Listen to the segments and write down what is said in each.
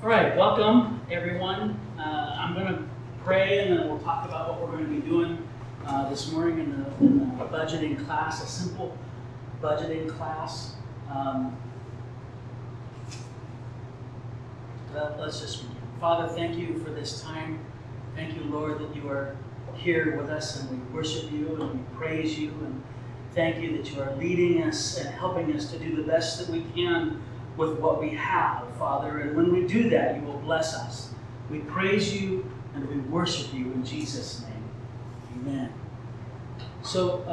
All right, welcome everyone. I'm going to pray and then we'll talk about what we're going to be doing this morning in the budgeting class, a simple budgeting class. Let's just begin. Father, thank you for this time. Thank you, Lord, that you are here with us and we worship you and we praise you. And thank you that you are leading us and helping us to do the best that we can with what we have, Father. And when we do that, you will bless us. We praise you and we worship you in Jesus' name. Amen. So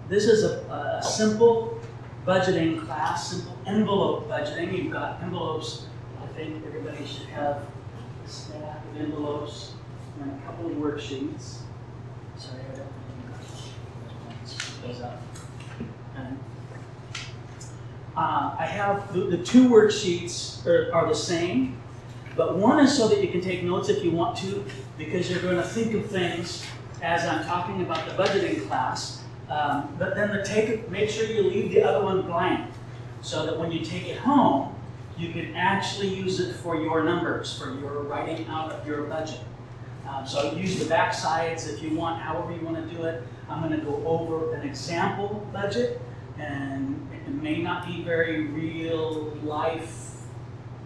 this is a simple budgeting class, simple envelope budgeting. You've got envelopes. I think everybody should have a stack of envelopes and a couple of worksheets. Sorry, I don't think those up. And I have the two worksheets are the same, but one is so that you can take notes if you want to, because you're going to think of things as I'm talking about the budgeting class. But then make sure you leave the other one blank, so that when you take it home, you can actually use it for your numbers, for your writing out of your budget. So use the back sides if you want, however you want to do it. I'm going to go over an example budget, and it may not be very real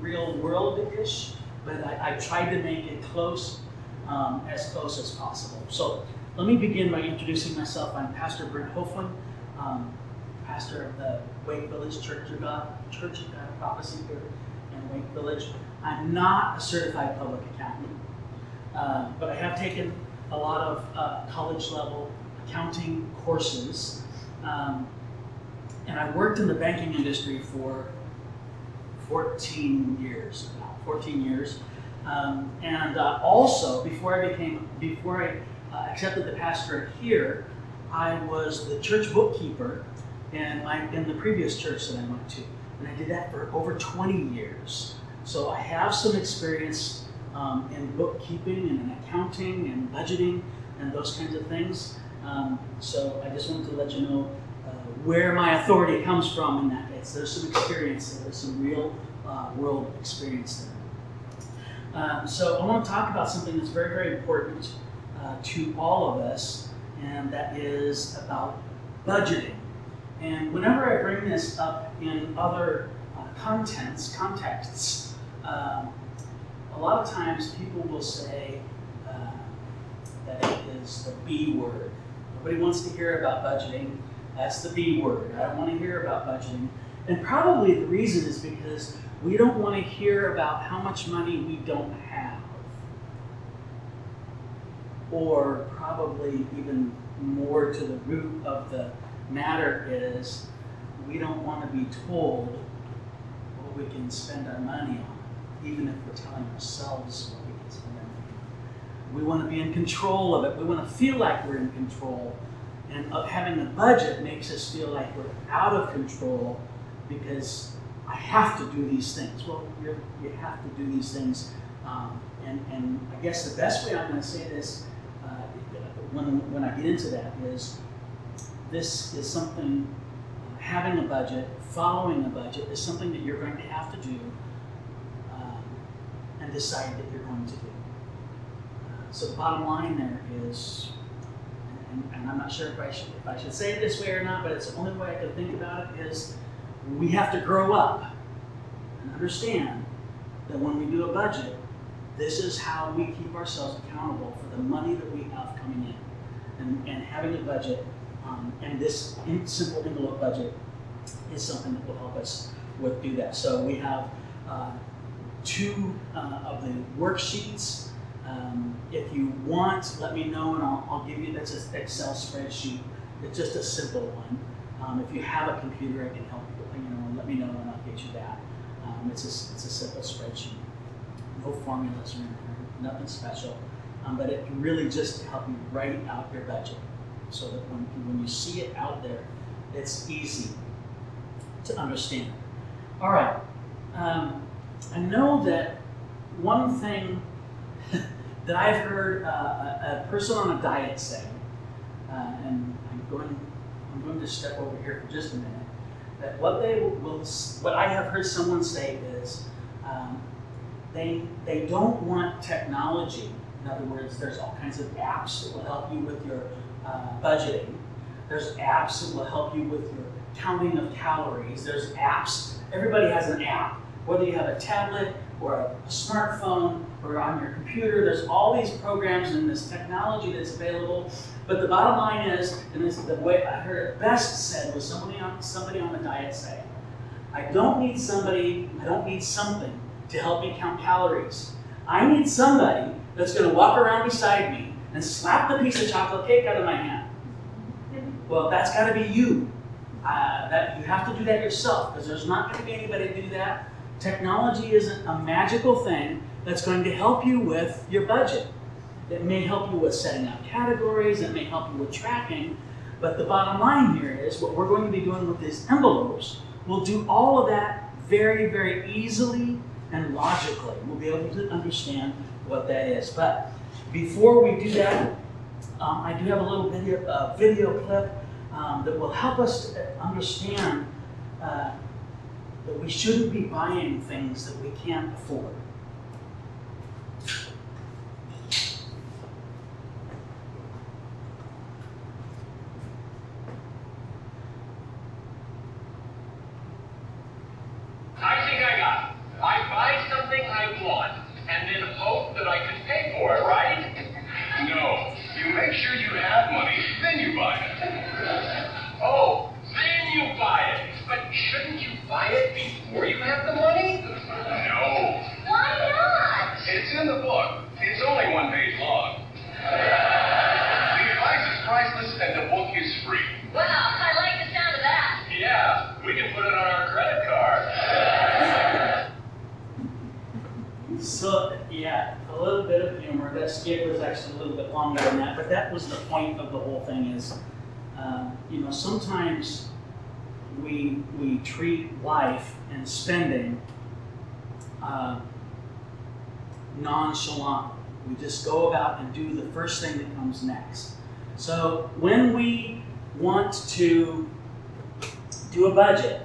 world-ish, but I tried to make it close as possible. So let me begin by introducing myself. I'm Pastor Brent Hoflin, pastor of the Wake Village Church of God Prophecy here in Wake Village. I'm not a certified public accountant, but I have taken a lot of college-level accounting courses. And I worked in the banking industry for 14 years. And also, before I accepted the pastorate here, I was the church bookkeeper in the previous church that I went to. And I did that for over 20 years. So I have some experience in bookkeeping and in accounting and budgeting and those kinds of things. So I just wanted to let you know where my authority comes from in that case. There's some experience there. There's some real world experience there. So I want to talk about something that's very, very important to all of us, and that is about budgeting. And whenever I bring this up in other contexts, a lot of times people will say that it is the B word. Nobody wants to hear about budgeting. That's the B word. I don't want to hear about budgeting. And probably the reason is because we don't want to hear about how much money we don't have. Or probably even more to the root of the matter is we don't want to be told what we can spend our money on, even if we're telling ourselves what we can spend our money on. We want to be in control of it. We want to feel like we're in control. And having a budget makes us feel like we're out of control because I have to do these things. Well, you have to do these things. And I guess the best way I'm going to say this when I get into that is this is something, having a budget, following a budget is something that you're going to have to do and decide that you're going to do. So the bottom line there is, and I'm not sure if I should say it this way or not, but it's the only way I can think about it, is we have to grow up and understand that when we do a budget, this is how we keep ourselves accountable for the money that we have coming in. And having a budget, and this simple envelope budget is something that will help us do that. So we have two of the worksheets. If you want, let me know and I'll give you, that's an Excel spreadsheet. It's just a simple one. If you have a computer, I can help you, let me know and I'll get you that. It's a simple spreadsheet. No formulas or anything, nothing special. But it can really just help you write out your budget so that when you see it out there, it's easy to understand. All right. I know that one thing that I've heard a person on a diet say, and I'm going to step over here for just a minute, that what I have heard someone say is, they don't want technology. In other words, there's all kinds of apps that will help you with your budgeting. There's apps that will help you with your counting of calories. There's apps. Everybody has an app. Whether you have a tablet or a smartphone or on your computer, there's all these programs and this technology that's available. But the bottom line is, and this is the way I heard it best said, was somebody on the diet saying, I don't need something to help me count calories. I need somebody that's going to walk around beside me and slap the piece of chocolate cake out of my hand. Well, that's got to be you. That you have to do that yourself, because there's not going to be anybody to do that. Technology isn't a magical thing that's going to help you with your budget. It may help you with setting out categories, it may help you with tracking, but the bottom line here is what we're going to be doing with these envelopes. We'll do all of that very, very easily and logically. We'll be able to understand what that is. But before we do that, I do have a little video clip that will help us to understand that we shouldn't be buying things that we can't afford. I think I got it. I buy something I want and then hope that I can pay for it, right? No. You make sure you have money, then you buy it. Oh, then you buy it. But shouldn't you buy it before you have the money? No. Why not? It's in the book. It's only 1 page long. The advice is priceless and the book is free. Wow, I like the sound of that. Yeah, we can put it on our credit card. So, yeah, a little bit of humor. That skit was actually a little bit longer than that, but that was the point of the whole thing is, sometimes we treat life and spending nonchalant. We just go about and do the first thing that comes next. So when we want to do a budget,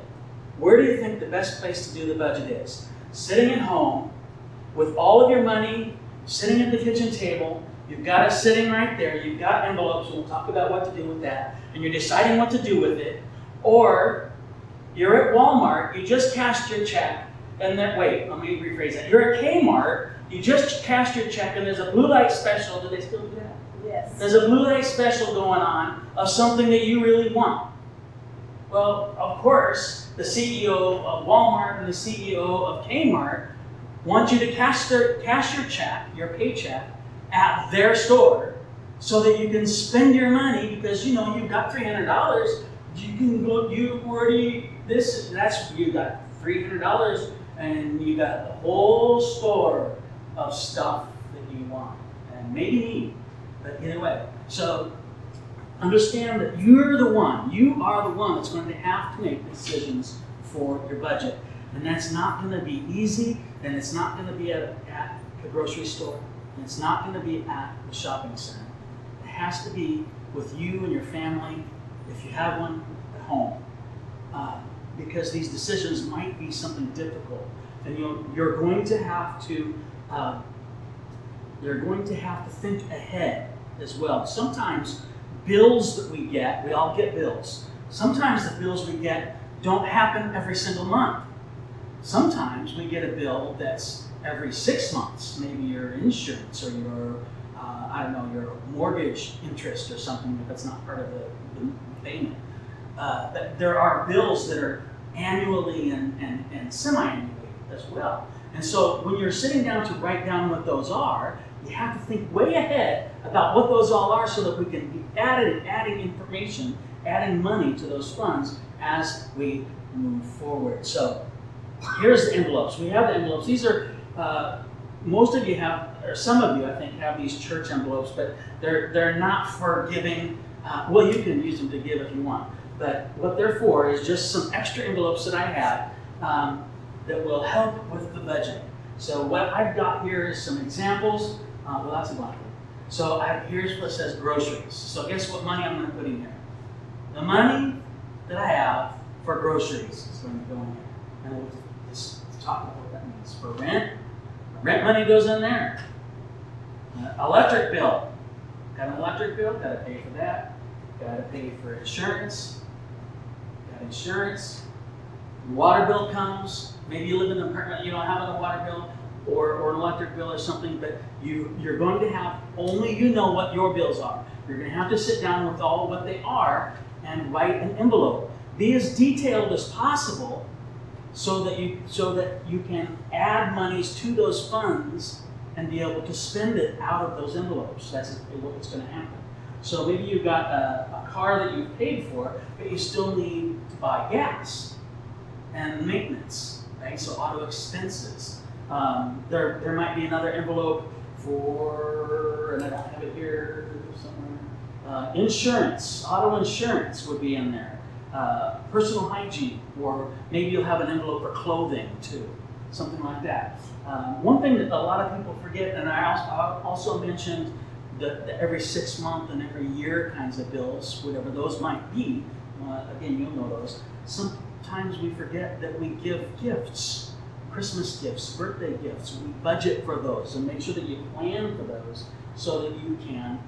where do you think the best place to do the budget is? Sitting at home with all of your money, sitting at the kitchen table, you've got it sitting right there, you've got envelopes, and we'll talk about what to do with that, and you're deciding what to do with it, or you're at Walmart, you just cashed your check, and then, wait, let me rephrase that. You're at Kmart, you just cashed your check, and there's a blue light special. Do they still do that? Yes. There's a blue light special going on of something that you really want. Well, of course, the CEO of Walmart and the CEO of Kmart want you to cash your check, your paycheck, at their store so that you can spend your money because, you've got $300. You can go, you got $300 and you got the whole store of stuff that you want and maybe need, but either way. So understand that you are the one that's going to have to make decisions for your budget. And that's not going to be easy, and it's not going to be at the grocery store, and it's not going to be at the shopping center. It has to be with you and your family, if you have one, at home. Because these decisions might be something difficult, and you're going to have to think ahead as well. Sometimes bills that we all get bills. Sometimes the bills we get don't happen every single month. Sometimes we get a bill that's every 6 months, maybe your insurance or your, your mortgage interest or something that's not part of the payment. But there are bills that are annually and semi-annually as well. And so when you're sitting down to write down what those are, you have to think way ahead about what those all are so that we can be adding information, adding money to those funds as we move forward. So here's the envelopes. We have the envelopes. These are, most of you have, or some of you I think have these church envelopes, but they're not for giving. Well, you can use them to give if you want, but what they're for is just some extra envelopes that I have that will help with the budget. So what I've got here is some examples. Well, that's a blanket. So here's what says groceries. So guess what money I'm going to put in here? The money that I have for groceries is going to go in here. And we'll just talk about what that means. For rent, Rent money goes in there. Electric bill. Got an electric bill, got to pay for that. Got to pay for insurance. Got insurance. Water bill comes. Maybe you live in an apartment, you don't have a water bill or an electric bill or something, but you're going to have, only you know what your bills are. You're going to have to sit down with all what they are and write an envelope. Be as detailed as possible so that you can add monies to those funds and be able to spend it out of those envelopes. That's what's going to happen. So maybe you've got a car that you've paid for, but you still need to buy gas and maintenance, right? So auto expenses. There might be another envelope for, and I don't have it here somewhere, insurance. Auto insurance would be in there. Personal hygiene, or maybe you'll have an envelope for clothing too, something like that. One thing that a lot of people forget, and I also mentioned the every 6 month and every year kinds of bills, whatever those might be. Again, you'll know those. Sometimes we forget that we give gifts, Christmas gifts, birthday gifts. We budget for those and make sure that you plan for those so that you can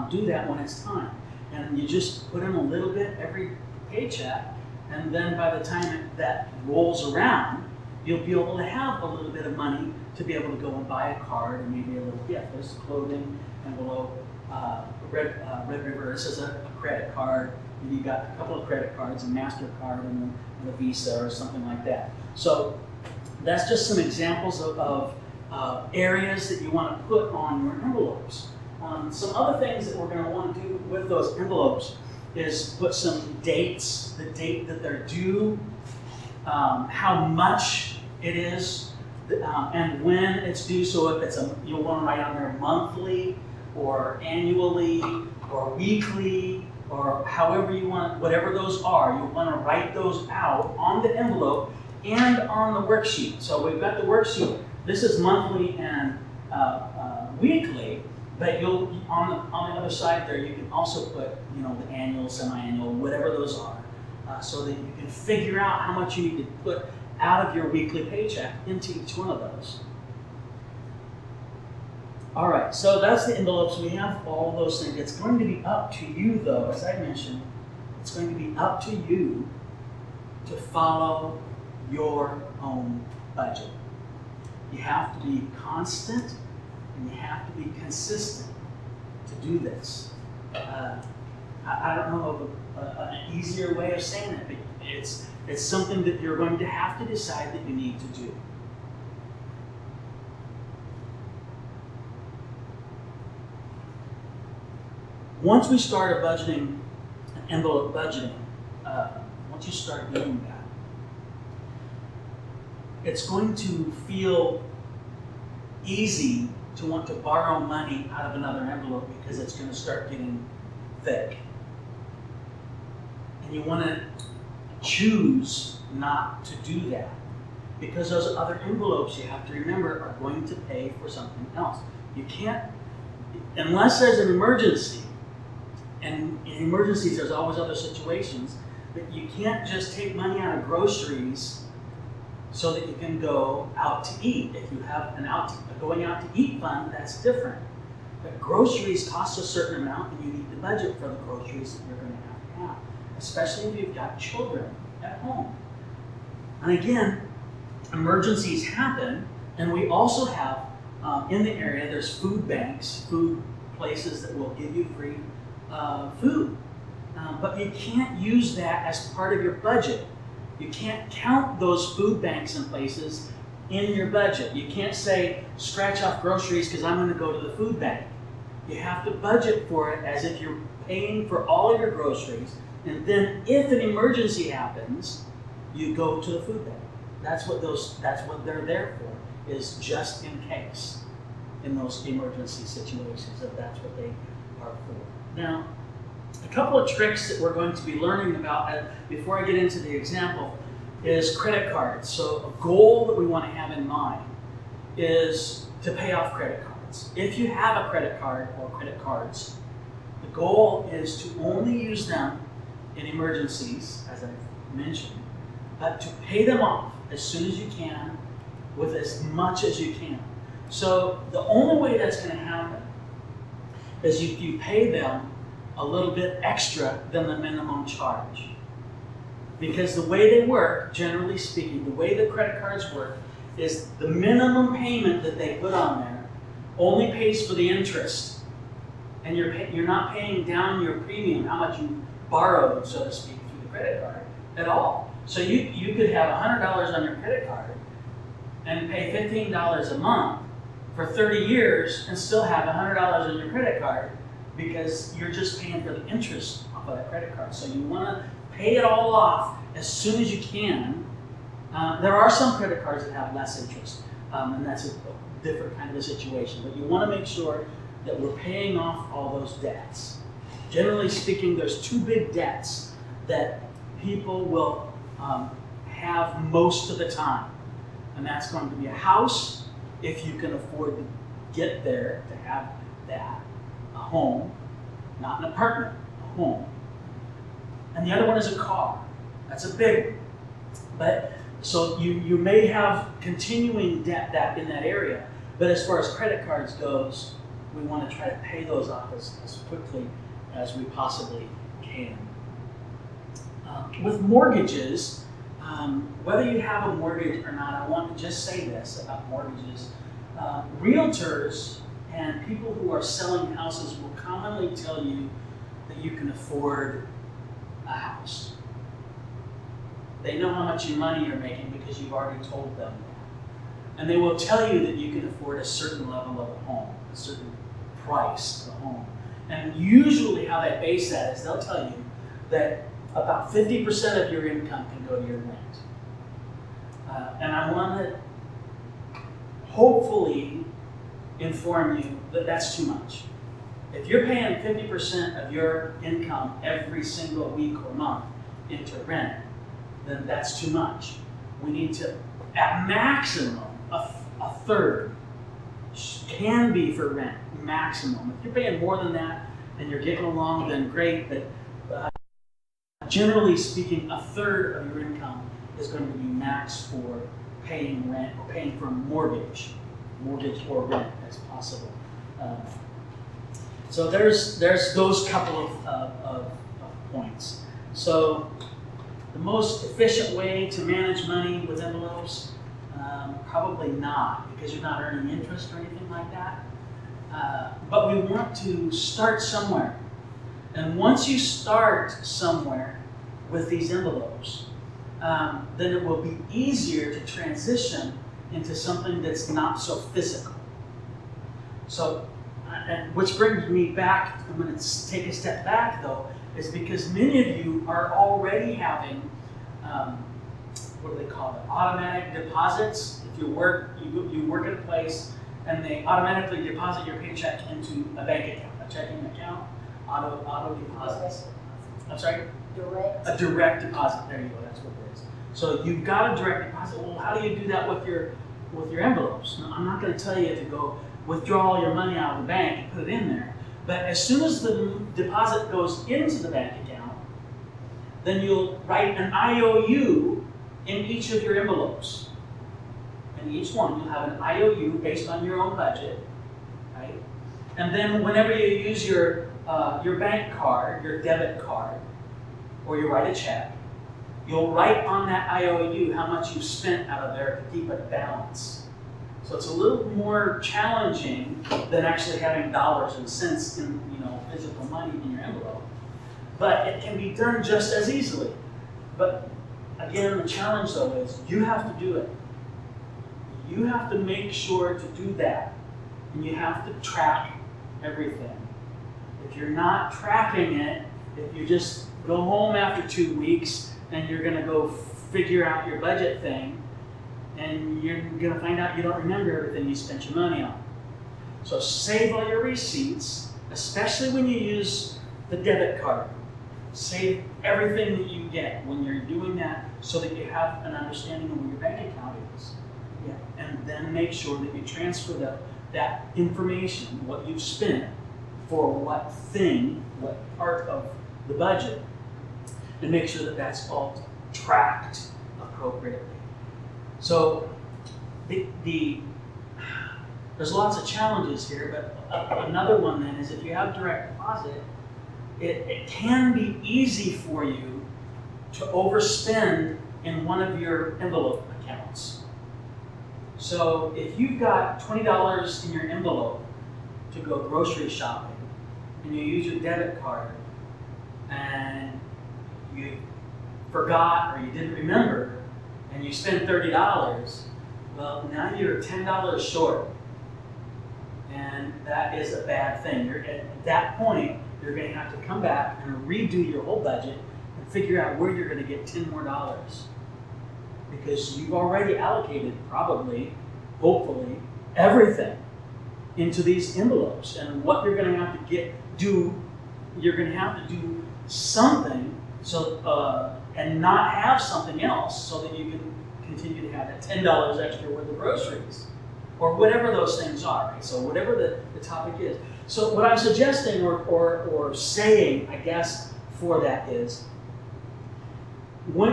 do that when it's time. And you just put in a little bit every paycheck, and then by the time that rolls around, you'll be able to have a little bit of money to be able to go and buy a card and maybe a little gift. There's a clothing envelope, Red River. This is a credit card. Maybe you got a couple of credit cards, a MasterCard and a Visa or something like that. So that's just some examples of areas that you want to put on your envelopes. Some other things that we're going to want to do with those envelopes is put some dates, the date that they're due, how much it is, and when it's due. So if you'll want to write on there monthly or annually or weekly or however you want, whatever those are, you'll want to write those out on the envelope and on the worksheet. So we've got the worksheet. This is monthly and weekly. But you'll on the other side there, you can also put the annual, semi-annual, whatever those are, so that you can figure out how much you need to put out of your weekly paycheck into each one of those. All right, so that's the envelopes. We have all of those things. It's going to be up to you, though, as I mentioned. It's going to be up to you to follow your own budget. You have to be constant. And you have to be consistent to do this. I don't know of an easier way of saying it, but it's something that you're going to have to decide that you need to do. Once we start a budgeting, an envelope budgeting, once you start doing that, it's going to feel easy to want to borrow money out of another envelope because it's going to start getting thick. And you want to choose not to do that because those other envelopes, you have to remember, are going to pay for something else. You can't, unless there's an emergency, and in emergencies there's always other situations, but you can't just take money out of groceries so that you can go out to eat. If you have going out to eat fund, that's different. But groceries cost a certain amount, and you need to budget for the groceries that you're going to have, especially if you've got children at home. And again, emergencies happen, and we also have in the area, there's food banks, food places that will give you free food. But you can't use that as part of your budget. You can't count those food banks and places in your budget. You can't say, scratch off groceries because I'm going to go to the food bank. You have to budget for it as if you're paying for all of your groceries, and then if an emergency happens, you go to the food bank. That's what they're there for, is just in case in those emergency situations, if that's what they are for. Now, a couple of tricks that we're going to be learning about before I get into the example is credit cards. So a goal that we want to have in mind is to pay off credit cards. If you have a credit card or credit cards, the goal is to only use them in emergencies, as I've mentioned, but to pay them off as soon as you can with as much as you can. So the only way that's going to happen is if you pay them a little bit extra than the minimum charge. Because the way they work, generally speaking, the way the credit cards work is the minimum payment that they put on there only pays for the interest. And you're not paying down your premium, how much you borrowed, so to speak, through the credit card at all. So you could have $100 on your credit card and pay $15 a month for 30 years and still have $100 on your credit card because you're just paying for the interest off of that credit card. So you want to pay it all off as soon as you can. There are some credit cards that have less interest, and that's a different kind of a situation. But you want to make sure that we're paying off all those debts. Generally speaking, there's two big debts that people will have most of the time. And that's going to be a house, if you can afford to get there to have that, a home, not an apartment, a home. And the other one is a car. That's a big one. But so you may have continuing debt that in that area, but as far as credit cards goes, we want to try to pay those off as quickly as we possibly can. With mortgages, whether you have a mortgage or not, I want to just say this about mortgages. Realtors and people who are selling houses will commonly tell you that you can afford a house. They know how much money you're making because you've already told them that. And they will tell you that you can afford a certain level of a home, a certain price of a home. And usually how they base that is they'll tell you that about 50% of your income can go to your rent. And I want to hopefully inform you that that's too much. If you're paying 50% of your income every single week or month into rent, then that's too much. We need to, at maximum, a third can be for rent, maximum. If you're paying more than that and you're getting along, then great, but generally speaking, a third of your income is going to be max for paying rent or paying for a mortgage or rent as possible. So there's those couple of points. So the most efficient way to manage money with envelopes, probably not, because you're not earning interest or anything like that. But we want to start somewhere. And once you start somewhere with these envelopes, then it will be easier to transition into something that's not so physical. So, and which brings me back, I'm going to take a step back though, is because many of you are already having, what do they call it, automatic deposits. If you work at a place and they automatically deposit your paycheck into a bank account, a checking account, auto deposits. I'm sorry? Direct. A direct deposit, there you go, that's what it is. So you've got a direct deposit. Well, how do you do that with your envelopes? Now, I'm not going to tell you to go withdraw all your money out of the bank and put it in there. But as soon as the deposit goes into the bank account, then you'll write an IOU in each of your envelopes. In each one, you'll have an IOU based on your own budget, right? And then whenever you use your bank card, your debit card, or you write a check, you'll write on that IOU how much you've spent out of there to keep it balanced. So it's a little more challenging than actually having dollars and cents in, physical money in your envelope. But it can be done just as easily. But again, the challenge though is you have to do it. You have to make sure to do that. And you have to track everything. If you're not tracking it, if you just go home after 2 weeks and you're going to go figure out your budget thing, and you're going to find out you don't remember everything you spent your money on. So save all your receipts, especially when you use the debit card. Save everything that you get when you're doing that so that you have an understanding of where your bank account is. Yeah. And then make sure that you transfer that information, what you've spent, for what thing, what part of the budget, and make sure that that's all tracked appropriately. So there's lots of challenges here, but another one then is if you have direct deposit, it can be easy for you to overspend in one of your envelope accounts. So if you've got $20 in your envelope to go grocery shopping, and you use your debit card, and you forgot or you didn't remember, and you spend $30, well, now you're $10 short. And that is a bad thing. At that point, you're going to have to come back and redo your whole budget and figure out where you're going to get $10 more. Because you've already allocated probably, hopefully, everything into these envelopes. And what you're going to have to you're going to have to do something and not have something else so that you can continue to have that $10 extra worth of groceries. Or whatever those things are, right? So whatever the topic is. So what I'm suggesting or saying, I guess, for that is,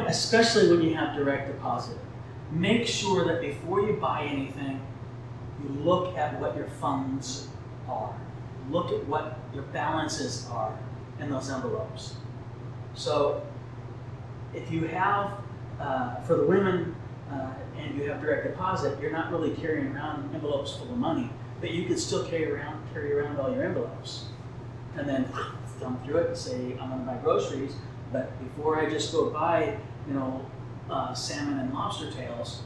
especially when you have direct deposit, make sure that before you buy anything, you look at what your funds are. Look at what your balances are in those envelopes. So if you have, for the women, and you have direct deposit, you're not really carrying around envelopes full of money, but you can still carry around all your envelopes. And then thumb through it and say, I'm going to buy groceries, but before I just go buy, salmon and lobster tails,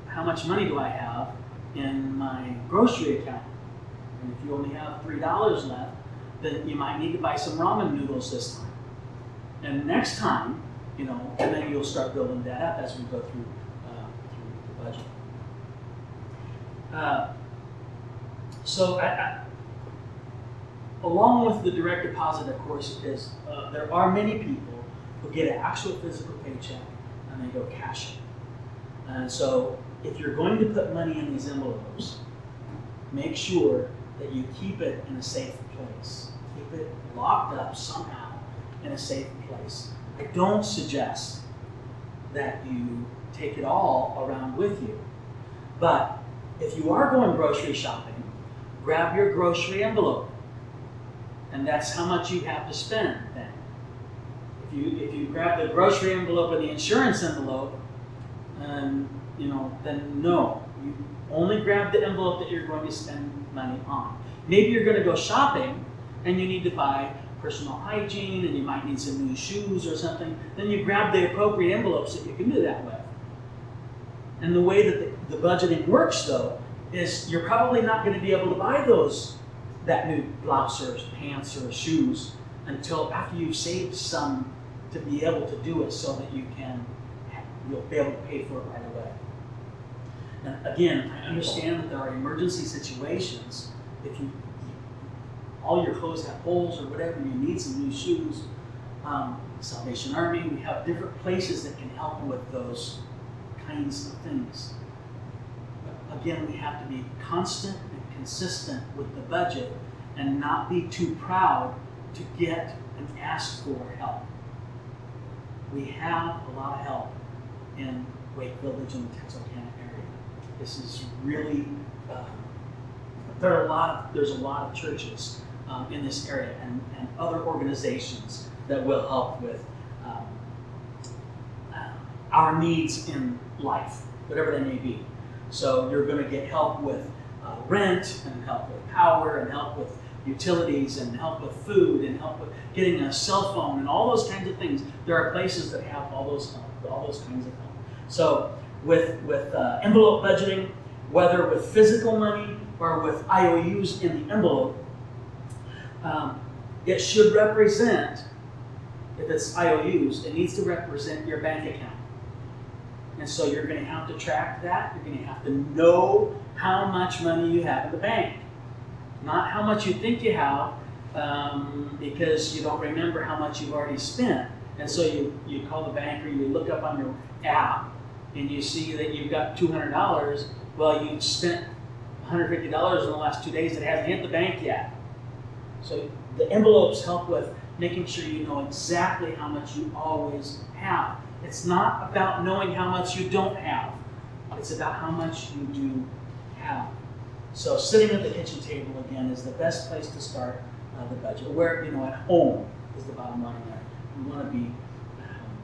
how much money do I have in my grocery account? And if you only have $3 left, then you might need to buy some ramen noodles this time. And next time, and then you'll start building that up as we go through the budget. So along with the direct deposit, of course, is there are many people who get an actual physical paycheck and they go cash it. And so if you're going to put money in these envelopes, make sure that you keep it in a safe place. Keep it locked up somehow in a safe place. I don't suggest that you take it all around with you. But if you are going grocery shopping, grab your grocery envelope. And that's how much you have to spend then. If you grab the grocery envelope and the insurance envelope, then no. You only grab the envelope that you're going to spend money on. Maybe you're going to go shopping and you need to buy personal hygiene and you might need some new shoes or something. Then you grab the appropriate envelopes that you can do that with. And the way that the budgeting works, though, is you're probably not going to be able to buy that new blouse or pants or shoes until after you've saved some to be able to do it so that you'll be able to pay for it right away. And again, I understand that there are emergency situations. If all your clothes have holes or whatever, you need some new shoes. Salvation Army, we have different places that can help with those kinds of things. But again, we have to be constant and consistent with the budget and not be too proud to get and ask for help. We have a lot of help in Wake Village and the Texarkana area. This is really, there's a lot of churches in this area and other organizations that will help with our needs in life, whatever they may be. So you're going to get help with rent and help with power and help with utilities and help with food and help with getting a cell phone and all those kinds of things. There are places that have all those kinds of help. So with envelope budgeting, whether with physical money or with IOUs in the envelope, it should represent, if it's IOUs, it needs to represent your bank account. And so you're going to have to track that. You're going to have to know how much money you have in the bank. Not how much you think you have, because you don't remember how much you've already spent. And so you call the bank or you look up on your app and you see that you've got $200. Well, you spent $150 in the last 2 days that hasn't hit the bank yet. So the envelopes help with making sure you know exactly how much you always have. It's not about knowing how much you don't have. It's about how much you do have. So sitting at the kitchen table again is the best place to start the budget. Where, at home is the bottom line there. We want to be at home.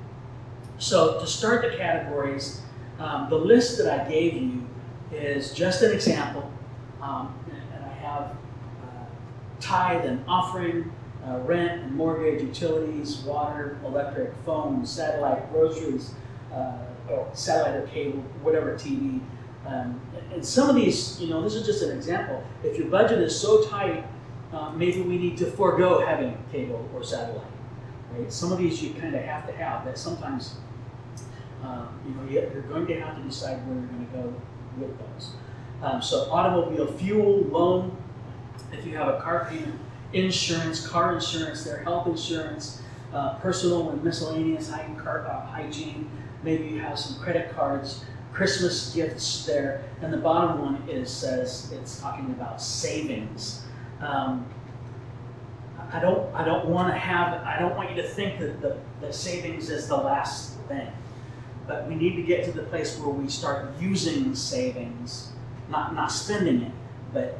So to start the categories, the list that I gave you is just an example. And I have tithe and offering, rent and mortgage, utilities, water, electric, phone, satellite, groceries, or satellite or cable, whatever, TV. And some of these, this is just an example. If your budget is so tight, maybe we need to forego having cable or satellite. Right? Some of these you kind of have to have. That sometimes, you're going to have to decide where you're going to go with those. So automobile fuel, loan, if you have a car payment, insurance, car insurance, their health insurance, personal and miscellaneous hygiene. Maybe you have some credit cards, Christmas gifts there, and the bottom one says it's talking about savings. I don't want you to think that the savings is the last thing, but we need to get to the place where we start using savings, not spending it, but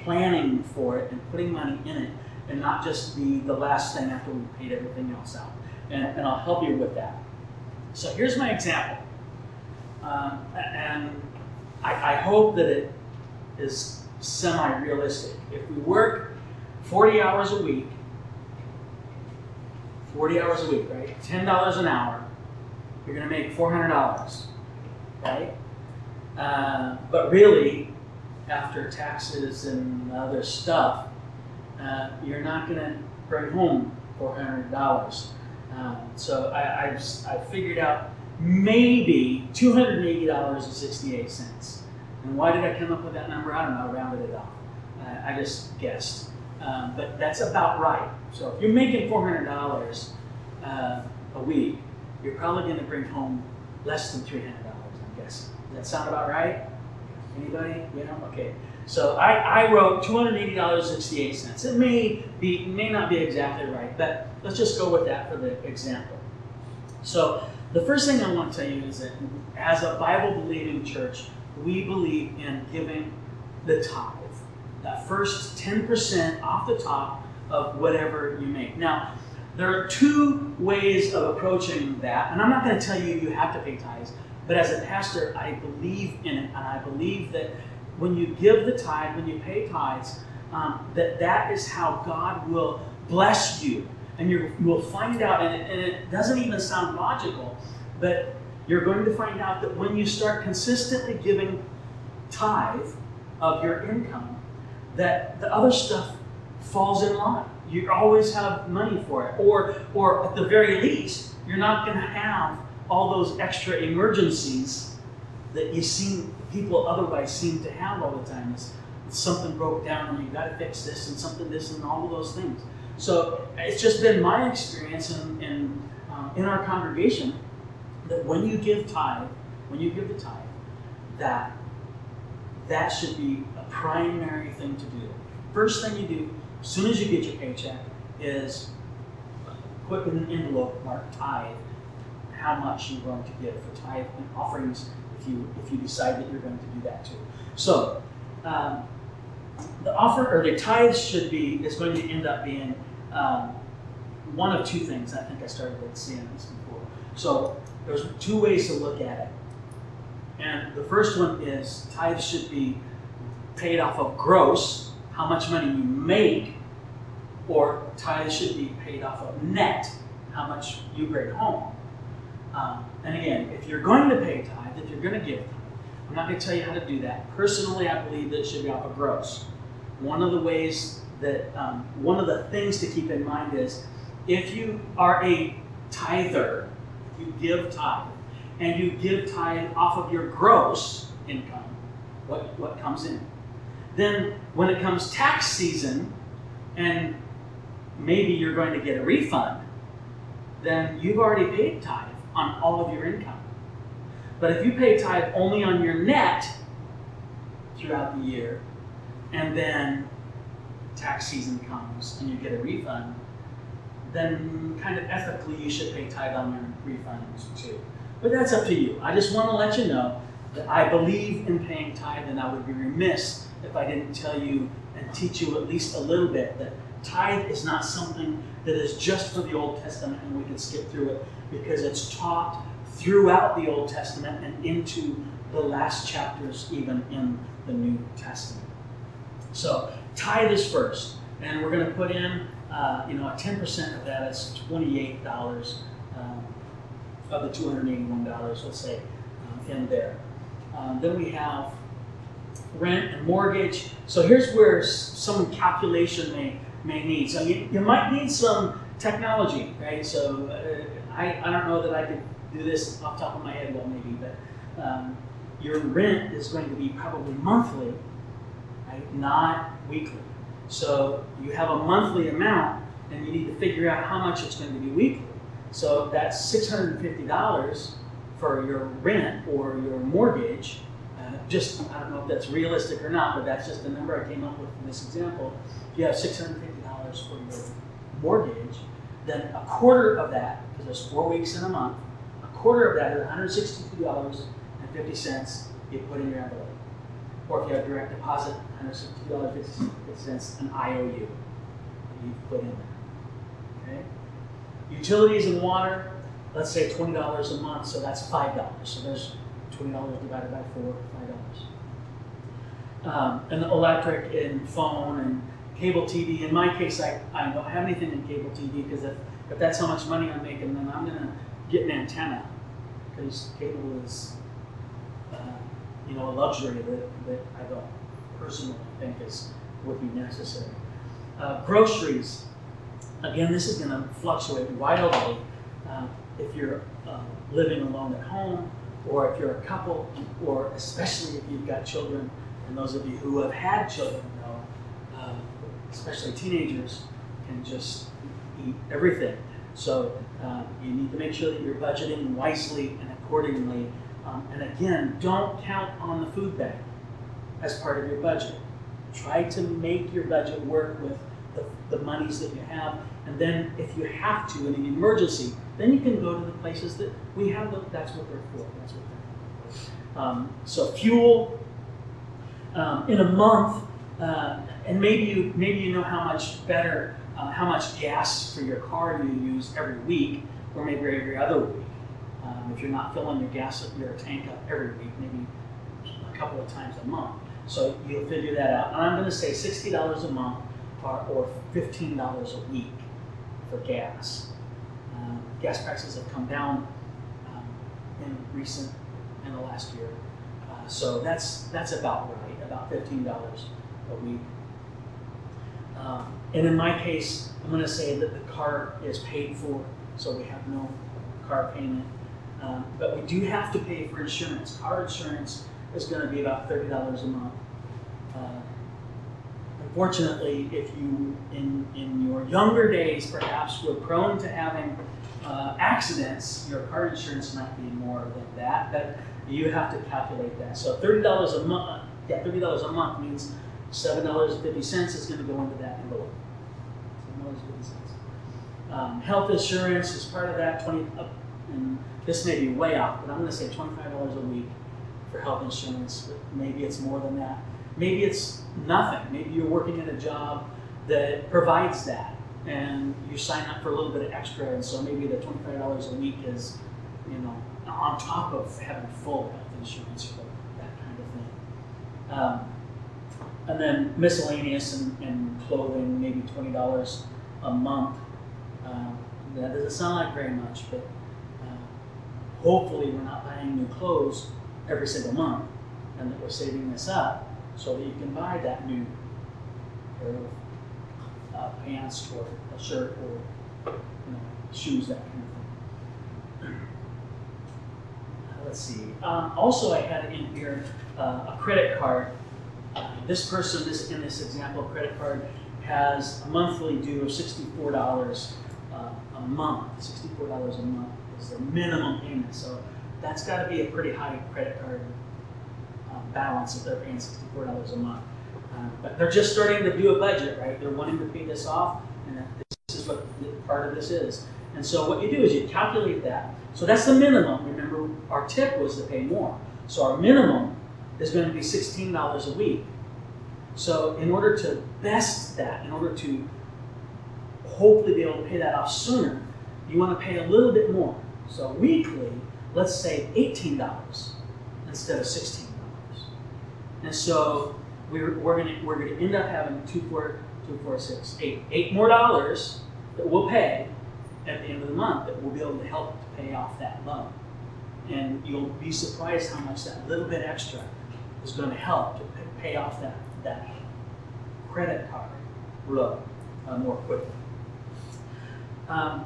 planning for it and putting money in it, and not just be the last thing after we paid everything else out. And I'll help you with that. So here's my example. And I hope that it is semi-realistic. If we work 40 hours a week, right? $10 an hour, you're going to make $400, right? But really, after taxes and other stuff, you're not going to bring home $400. So I figured out maybe $280.68. And why did I come up with that number? I don't know, I rounded it off. I just guessed. But that's about right. So if you're making $400 a week, you're probably going to bring home less than $300, I'm guessing. Does that sound about right? Anybody? Okay. So I wrote $280.68. It may not be exactly right, but let's just go with that for the example. So the first thing I want to tell you is that as a Bible-believing church, we believe in giving the tithe, that first 10% off the top of whatever you make. Now, there are two ways of approaching that, and I'm not going to tell you have to pay tithes, but as a pastor, I believe in it, and I believe that when you give the tithe, when you pay tithes, that is how God will bless you. And you will find out, and it doesn't even sound logical, but you're going to find out that when you start consistently giving tithe of your income, that the other stuff falls in line. You always have money for it. Or at the very least, you're not going to have all those extra emergencies that people otherwise seem to have all the time. It's something broke down and you got to fix this and something this and all of those things. So it's just been my experience in our congregation that when you give the tithe, that should be a primary thing to do. First thing you do, as soon as you get your paycheck, is put in an envelope marked tithe how much you're going to give for tithe and offerings if you decide that you're going to do that too. So the tithe is going to end up being one of two things. I think I started seeing this before. So there's two ways to look at it. And the first one is tithe should be paid off of gross, how much money you make, or tithe should be paid off of net, how much you bring home. And again, if you're going to pay tithe, if you're going to give tithe, I'm not going to tell you how to do that. Personally, I believe that it should be off of gross. One of the things to keep in mind is if you are a tither, if you give tithe, and you give tithe off of your gross income, what comes in, then when it comes tax season, and maybe you're going to get a refund, then you've already paid tithe on all of your income. But if you pay tithe only on your net throughout the year, and then tax season comes and you get a refund, then kind of ethically you should pay tithe on your refunds too. But that's up to you. I just want to let you know that I believe in paying tithe, and I would be remiss if I didn't tell you and teach you at least a little bit that tithe is not something that is just for the Old Testament and we can skip through it, because it's taught throughout the Old Testament and into the last chapters even in the New Testament. So tithe is first, and we're going to put in, a 10% of that is $28 of the $281, let's say, in there. Then we have rent and mortgage. So here's where some calculation may need. So you might need some technology, right? So I don't know that I could do this off the top of my head, well maybe, but your rent is going to be probably monthly, right? Not weekly. So you have a monthly amount and you need to figure out how much it's going to be weekly. So that's $650 for your rent or your mortgage. I don't know if that's realistic or not, but that's just the number I came up with in this example. If you have $650 for your mortgage, then a quarter of that, because there's 4 weeks in a month, a quarter of that is $162.50 you put in your envelope. Or if you have direct deposit, $162.50, an IOU that you've put in there. Okay? Utilities and water, let's say $20 a month, so that's $5. So there's $20 divided by 4, $5. And electric and phone and cable TV. In my case, I don't have anything in cable TV, because if that's how much money I'm making, then I'm going to get an antenna, because cable is a luxury that I don't personally think would be necessary. Groceries. Again, this is going to fluctuate wildly if you're living alone at home, or if you're a couple, or especially if you've got children. And those of you who have had children know, especially teenagers, can just eat everything. So you need to make sure that you're budgeting wisely and accordingly. And again, don't count on the food bank as part of your budget. Try to make your budget work with the monies that you have. And then if you have to in an emergency, then you can go to the places that we have. That's what they're for. That's what they're for. So fuel in a month, and maybe you know how much gas for your car you use every week, or maybe every other week. If you're not filling your tank up every week, maybe a couple of times a month. So you'll figure that out. And I'm going to say $60 a month or $15 a week for gas. Gas prices have come down in the last year. So that's about right, about $15 a week. And in my case, I'm going to say that the car is paid for, so we have no car payment. But we do have to pay for insurance. Car insurance is going to be about $30 a month. Unfortunately, if you, in your younger days, perhaps were prone to having accidents, your car insurance might be more than that. But you have to calculate that. So $30 a month. $30 a month means $7.50 is going to go into that envelope. $7.50. Health insurance is part of that. And this may be way off, but I'm going to say $25 a week for health insurance. But maybe it's more than that. Maybe it's nothing. Maybe you're working at a job that provides that, and you sign up for a little bit of extra, and so maybe the $25 a week is, on top of having full health insurance or that kind of thing. And then miscellaneous and clothing, maybe $20 a month. That doesn't sound like very much, but hopefully we're not buying new clothes every single month, and that we're saving this up so that you can buy that new pair of pants or a shirt or shoes, that kind of thing. Let's see. Also, I had in here a credit card. This person, in this example, credit card has a monthly due of $64 a month. $64 a month is the minimum payment. So that's got to be a pretty high credit card balance if they're paying $64 a month. But they're just starting to do a budget, right? They're wanting to pay this off, and this is what part of this is. And so what you do is you calculate that. So that's the minimum. Remember, our tip was to pay more. So our minimum is going to be $16 a week. So in order to best that, in order to hopefully be able to pay that off sooner, you want to pay a little bit more. So weekly, let's say $18 instead of $16. And so we're going to end up having $8 more dollars that we'll pay at the end of the month that will be able to help to pay off that loan. And you'll be surprised how much that little bit extra is going to help to pay off that credit card loan more quickly. I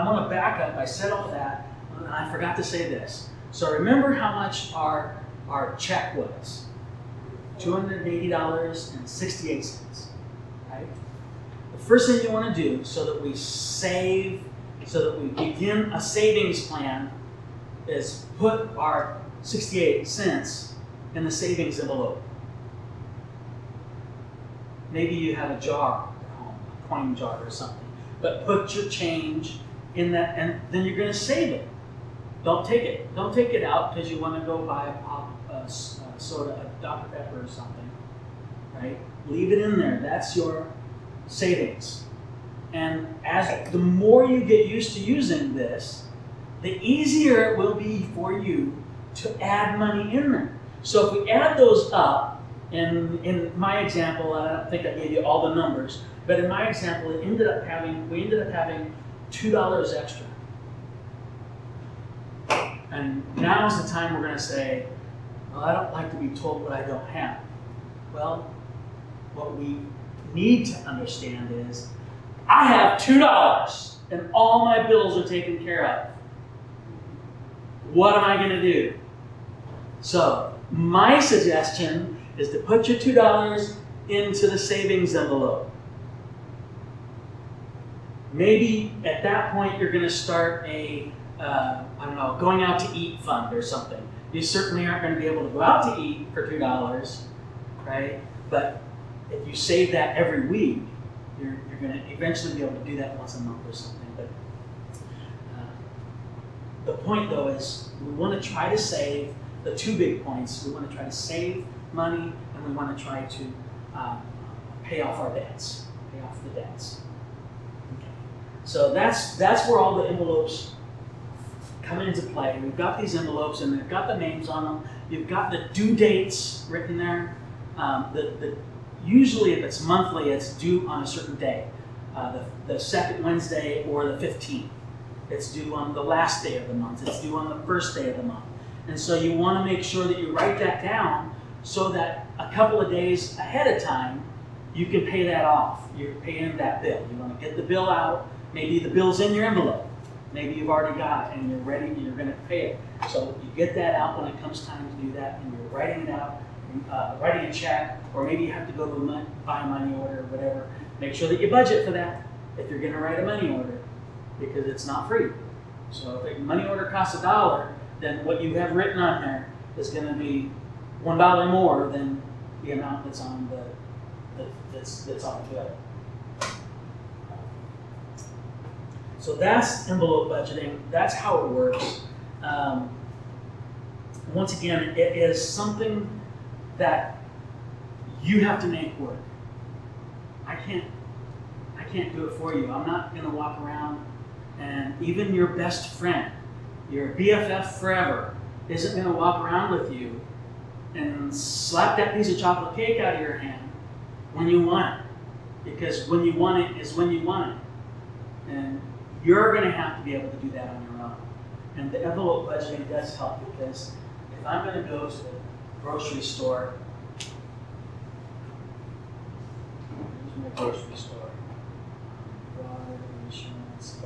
want to back up. I said all that, and I forgot to say this. So remember how much our check was? $280.68, right? The first thing you want to do so that we save, so that we begin a savings plan is put our 68 cents in the savings envelope. Maybe you have a jar at home, a coin jar or something, but put your change in that, and then you're going to save it. Don't take it out because you want to go buy a pop soda, a Dr. Pepper or something, right? Leave it in there. That's your savings. And the more you get used to using this, the easier it will be for you to add money in there. So if we add those up, in my example, I don't think I gave you all the numbers, but in my example, we ended up having $2 extra. And now's the time we're going to say, well, I don't like to be told what I don't have. Well, what we need to understand is, I have $2 and all my bills are taken care of. What am I going to do? So, my suggestion is to put your $2 into the savings envelope. Maybe at that point you're going to start a going out to eat fund or something. You certainly aren't going to be able to go out to eat for $2, right? But if you save that every week, you're going to eventually be able to do that once a month or something. But the point, though, is we want to try to save the two big points. We want to try to save money, and we want to try to pay off our debts, pay off the debts. Okay. So that's where all the envelopes come into play. We've got these envelopes, and they've got the names on them. You've got the due dates written there. Usually, if it's monthly, it's due on a certain day, the second Wednesday or the 15th. It's due on the last day of the month. It's due on the first day of the month. And so you want to make sure that you write that down so that a couple of days ahead of time, you can pay that off. You're paying that bill. You want to get the bill out. Maybe the bill's in your envelope. Maybe you've already got it and you're ready, you're going to pay it. So you get that out when it comes time to do that, and you're writing it out, writing a check, or maybe you have to go to buy a money order or whatever. Make sure that you budget for that if you're going to write a money order, because it's not free. So if a money order costs $1, then what you have written on there is going to be $1 more than the amount that's on that's on the bill. So that's envelope budgeting. That's how it works. Once again, it is something that you have to make work. I can't do it for you. I'm not going to walk around, and even your best friend, your BFF forever, isn't going to walk around with you and slap that piece of chocolate cake out of your hand when you want it. Because when you want it is when you want it. And you're going to have to be able to do that on your own. And the envelope budgeting does help, because if I'm going to go to the grocery store, here's my grocery store. Water, insurance,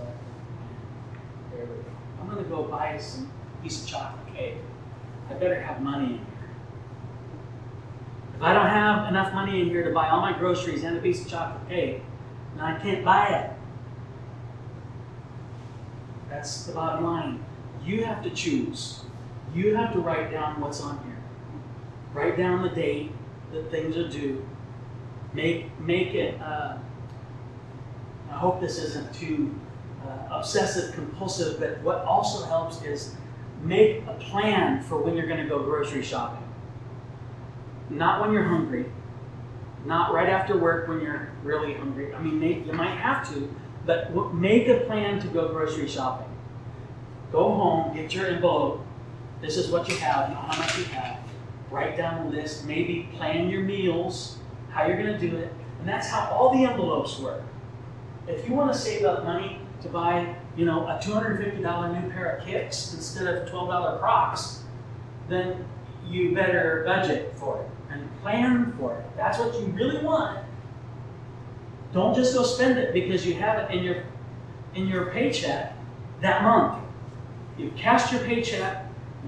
there we go. I'm going to go buy some piece of chocolate cake. I better have money in here. If I don't have enough money in here to buy all my groceries and a piece of chocolate cake, then I can't buy it. That's the bottom line. You have to choose. You have to write down what's on here. Write down the date that things are due. Make it, I hope this isn't too obsessive compulsive, but what also helps is make a plan for when you're going to go grocery shopping. Not when you're hungry, not right after work when you're really hungry. I mean, you might have to, but make a plan to go grocery shopping. Go home, get your envelope. This is what you have, you know how much you have. Write down a list, maybe plan your meals, how you're going to do it. And that's how all the envelopes work. If you want to save up money to buy, a $250 new pair of kicks instead of $12 Crocs, then you better budget for it and plan for it. That's what you really want. Don't just go spend it because you have it in your paycheck that month. You've cashed your paycheck,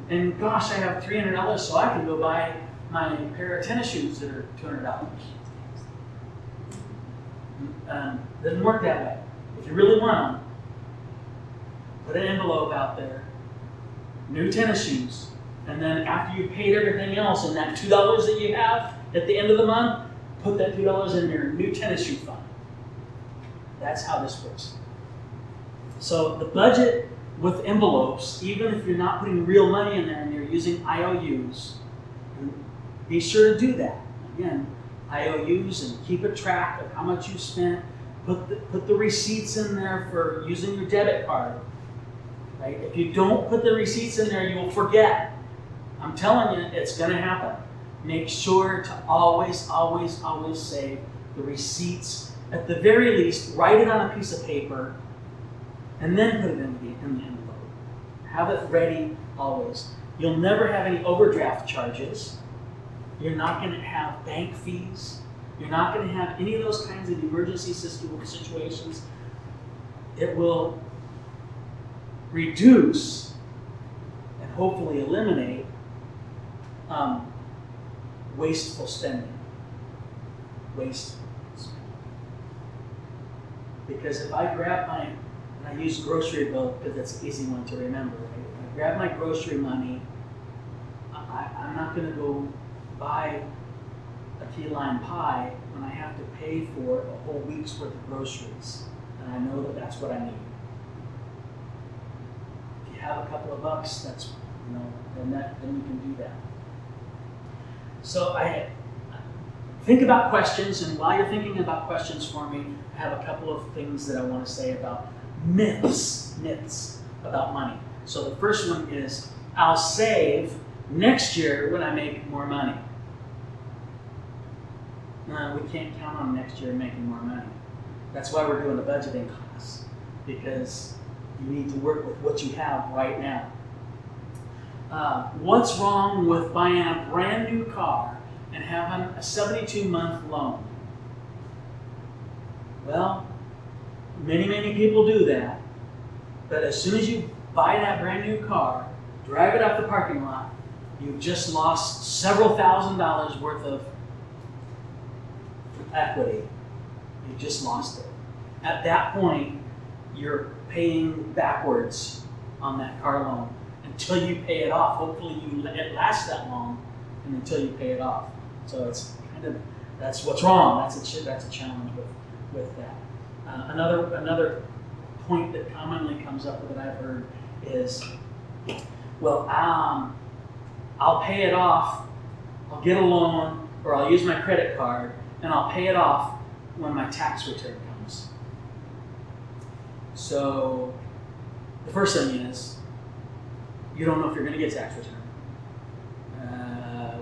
and gosh, I have $300, so I can go buy my pair of tennis shoes that are $200. Doesn't work that way. If you really want them, put an envelope out there, new tennis shoes, and then after you've paid everything else and that $2 that you have at the end of the month, put that $2 in your new tennis shoe fund. That's how this works. So the budget with envelopes, even if you're not putting real money in there and you're using IOUs, be sure to do that. Again, IOUs, and keep a track of how much you spent. Put the receipts in there for using your debit card. Right? If you don't put the receipts in there, you will forget. I'm telling you, it's going to happen. Make sure to always, always, always save the receipts. At the very least, write it on a piece of paper and then put it in the envelope. Have it ready always. You'll never have any overdraft charges. You're not going to have bank fees. You're not going to have any of those kinds of emergency situations. It will reduce and hopefully eliminate wasteful spending. Wasteful spending. Because if I grab and I use grocery bill because it's an easy one to remember, right? If I grab my grocery money, I'm not going to go buy a key lime pie when I have to pay for a whole week's worth of groceries. And I know that that's what I need. If you have a couple of bucks, that's, then you can do that. So I think about questions, and while you're thinking about questions for me, I have a couple of things that I want to say about myths about money. So the first one is, I'll save next year when I make more money. No, we can't count on next year making more money. That's why we're doing a budgeting class, because you need to work with what you have right now. What's wrong with buying a brand new car and having a 72-month loan? Well, many people do that, but as soon as you buy that brand new car, drive it off the parking lot, you've just lost several $1,000s worth of equity. You just lost it. At that point, you're paying backwards on that car loan until you pay it off. Hopefully it lasts that long and until you pay it off. So it's that's what's wrong. That's a challenge with that. Another point that commonly comes up that I've heard is, well, I'll pay it off, I'll get a loan, or I'll use my credit card, and I'll pay it off when my tax return comes. So the first thing is, you don't know if you're going to get tax return.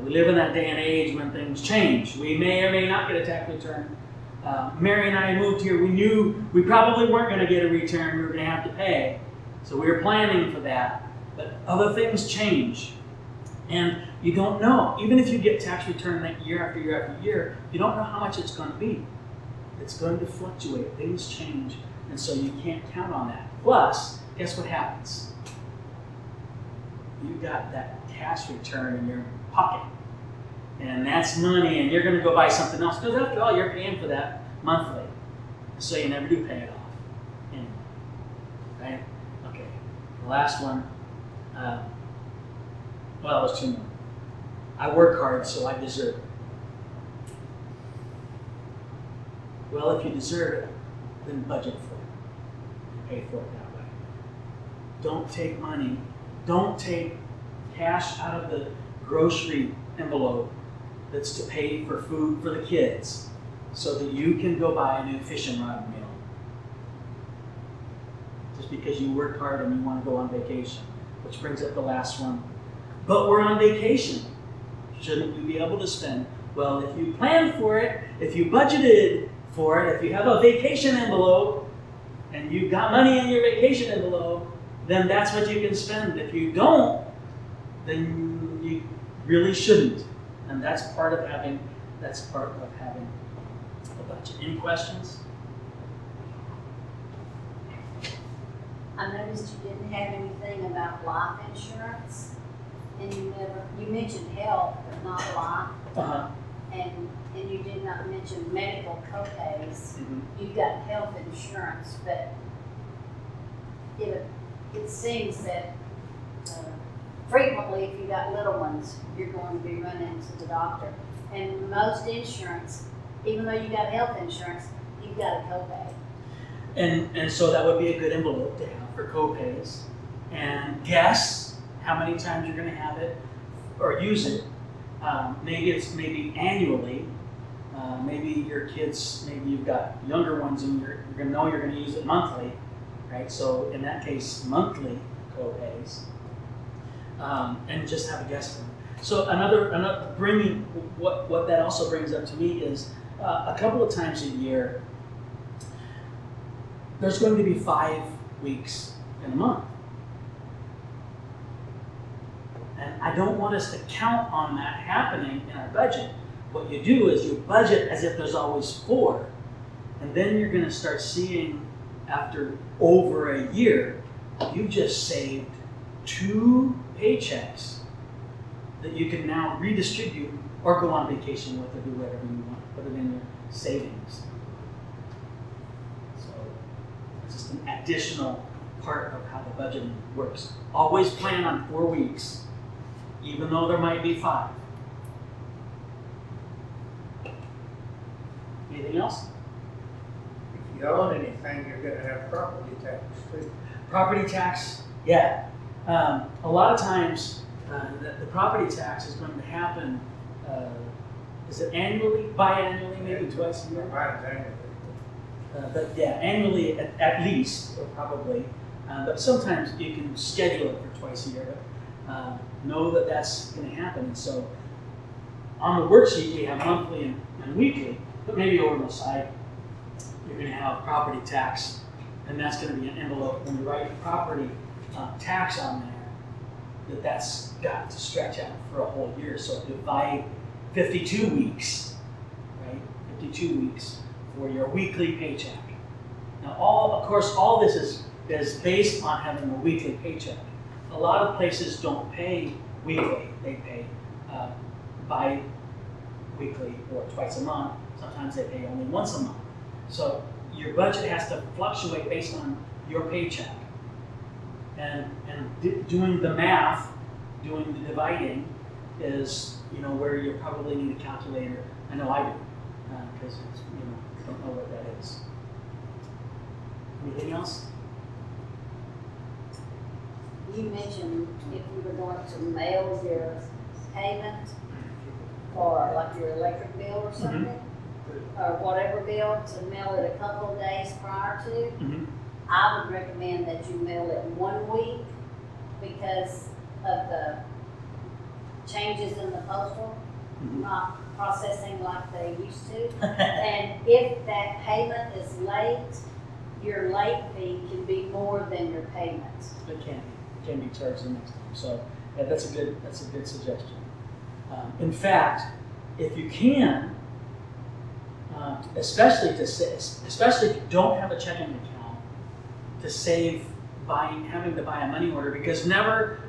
We live in that day and age when things change. We may or may not get a tax return. Mary and I moved here. We knew we probably weren't going to get a return. We were going to have to pay. So we were planning for that. But other things change. And you don't know. Even if you get tax return that year after year after year, you don't know how much it's going to be. It's going to fluctuate. Things change. And so you can't count on that. Plus, guess what happens? You got that tax return in your pocket. And that's money, and you're going to go buy something else. Because after all, you're paying for that monthly. So you never do pay it off. Anyway, right? Okay. The last one. Well, there's two more. I work hard, so I deserve it. Well, if you deserve it, then budget for it. And pay for it that way. Don't take money don't take cash out of the grocery envelope that's to pay for food for the kids so that you can go buy a new fishing rod meal. Just because you worked hard and you want to go on vacation. Which brings up the last one. But we're on vacation. Shouldn't we be able to spend? Well, if you planned for it, if you budgeted for it, if you have a vacation envelope and you've got money in your vacation envelope, then that's what you can spend. If you don't, then you really shouldn't. And that's part of having a budget. Any questions? I noticed you didn't have anything about life insurance, and you mentioned health, but not life, Uh-huh. and you did not mention medical co-pays. Mhm. You've got health insurance, but it seems that frequently, if you got little ones, you're going to be running to the doctor. And most insurance, even though you got health insurance, you've got a copay. And so that would be a good envelope to have for co-pays. And guess how many times you're going to have it or use it. Maybe annually. Maybe your kids, maybe you've got younger ones and you're going to know you're going to use it monthly, right? So in that case, monthly co-pays. And just have a guess. So another bringing what that also brings up to me is a couple of times a year. There's going to be 5 weeks in a month. And I don't want us to count on that happening in our budget. What you do is you budget as if there's always 4. And then you're going to start seeing, after over a year, you've just saved 2 paychecks that you can now redistribute or go on vacation with or do whatever you want. Put it in your savings. Just an additional part of how the budgeting works. Always plan on 4 weeks, even though there might be 5. Anything else? If you own anything, you're gonna have property tax too. Property tax, yeah. A lot of times, the property tax is going to happen, is it annually, biannually, maybe twice a year? Mine's annually. But yeah, annually at least, or probably. But sometimes you can schedule it for twice a year. But know that that's going to happen. And so on the worksheet, we have monthly and weekly. But maybe over on the side, you're going to have property tax. And that's going to be an envelope. When you write property tax on there, that's got to stretch out for a whole year. So divide 52 weeks, right? 52 weeks. For your weekly paycheck. Now, of course, all this is based on having a weekly paycheck. A lot of places don't pay weekly; they pay bi-weekly or twice a month. Sometimes they pay only once a month. So your budget has to fluctuate based on your paycheck. And doing the math, doing the dividing, is where you probably need a calculator. I know I do, because it's don't know what that is. Anything else? You mentioned if you were going to mail your payment or like your electric bill or something, or whatever bill, to mail it a couple of days prior to. Mm-hmm. I would recommend that you mail it 1 week because of the changes in the postal, not processing like they used to. And if that payment is late, your late fee can be more than your payment. It can be charged the next time. So yeah, that's a good suggestion. In fact, if you can, especially if you don't have a checking account, to save having to buy a money order, because never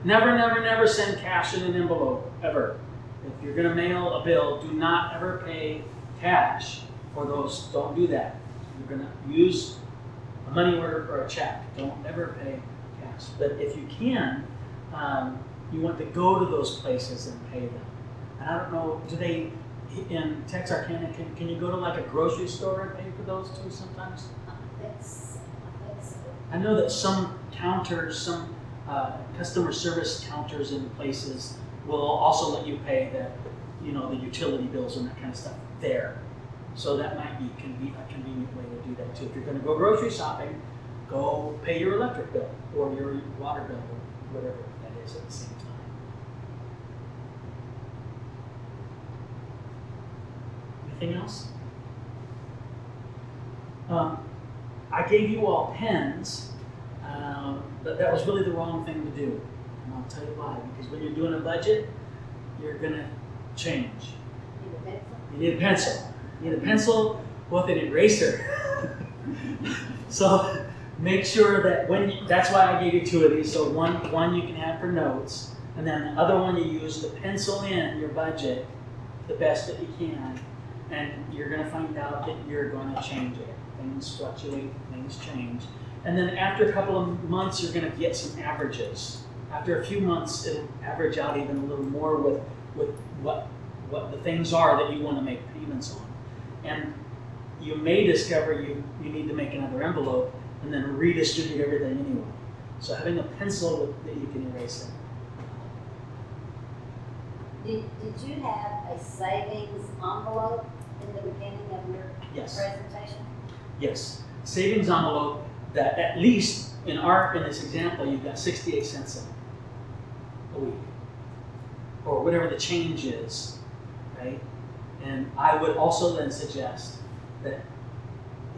send cash in an envelope ever. If you're going to mail a bill, do not ever pay cash for those. Don't do that. You're going to use a money order or a check. Don't ever pay cash. But if you can, you want to go to those places and pay them. And I don't know, do they, in Texarkana, can you go to like a grocery store and pay for those too sometimes? I think so. I know that some counters, some customer service counters in places will also let you pay the utility bills and that kind of stuff there. So that might be a convenient way to do that too. If you're going to go grocery shopping, go pay your electric bill or your water bill or whatever that is at the same time. Anything else? I gave you all pens, but that was really the wrong thing to do. And I'll tell you why. Because when you're doing a budget, you're going to change. You need a pencil. You need a pencil with an eraser. So make sure that that's why I gave you two of these. So one you can have for notes, and then the other one you use to pencil in your budget the best that you can. And you're going to find out that you're going to change it. Things fluctuate, things change. And then after a couple of months, you're going to get some averages. After a few months, it'll average out even a little more with what the things are that you want to make payments on. And you may discover you need to make another envelope and then redistribute everything anyway. So having a pencil that you can erase it. Did you have a savings envelope in the beginning of your Yes. presentation? Yes. Savings envelope that at least in this example, you've got 68 cents in it a week. Or whatever the change is, right? And I would also then suggest that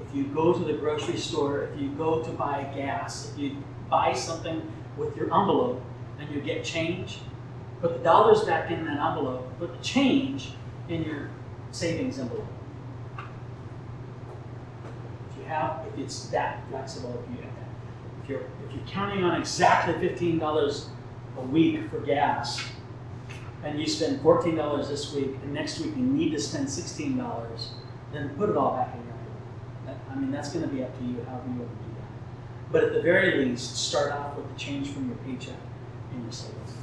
if you go to the grocery store, if you go to buy gas, if you buy something with your envelope and you get change, put the dollars back in that envelope, put the change in your savings envelope. If it's that flexible, if you're counting on exactly $15 a week for gas, and you spend $14 this week, and next week you need to spend $16, then put it all back in your envelope. That's going to be up to you, however you want to do that. But at the very least, start off with the change from your paycheck in your savings.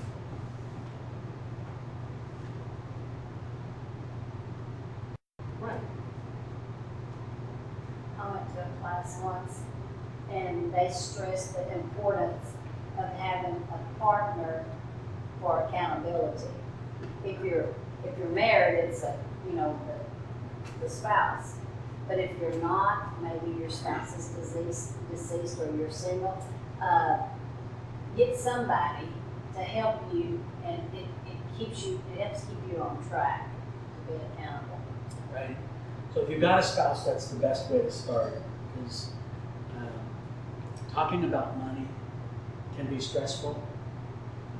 Right. I went to a class once, and they stressed the importance of having a partner for accountability. If you're married, it's the spouse. But if you're not, maybe your spouse is deceased or you're single, get somebody to help you, and it helps keep you on track to be accountable. Right? So if you've got a spouse, that's the best way to start, because talking about money can be stressful.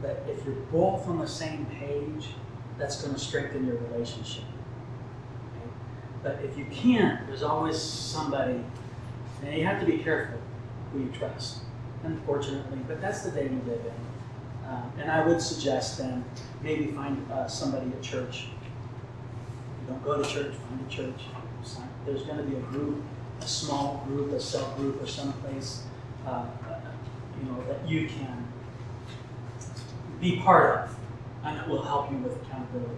But if you're both on the same page, that's going to strengthen your relationship. Okay? But if you can't, there's always somebody, and you have to be careful who you trust, unfortunately, but that's the day we live in. And I would suggest then maybe find somebody at church. If you don't go to church, find a church. There's going to be a group, a small group, a cell group, or someplace that you can be part of, and it will help you with accountability.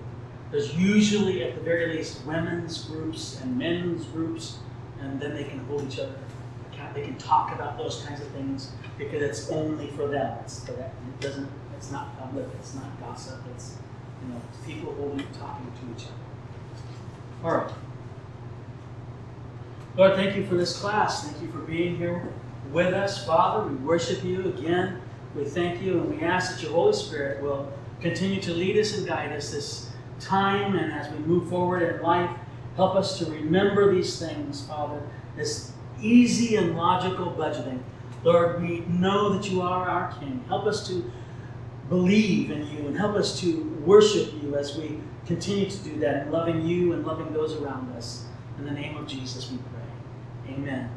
There's usually, at the very least, women's groups and men's groups, and then they can hold each other account. They can talk about those kinds of things because it's only for them. It's for that. It's not public. It's not gossip. It's people talking to each other. All right. Lord, thank you for this class. Thank you for being here with us, Father. We worship you again. We thank you, and we ask that your Holy Spirit will continue to lead us and guide us this time, and as we move forward in life, help us to remember these things, Father, this easy and logical budgeting. Lord, we know that you are our King. Help us to believe in you, and help us to worship you as we continue to do that, and loving you and loving those around us. In the name of Jesus we pray. Amen.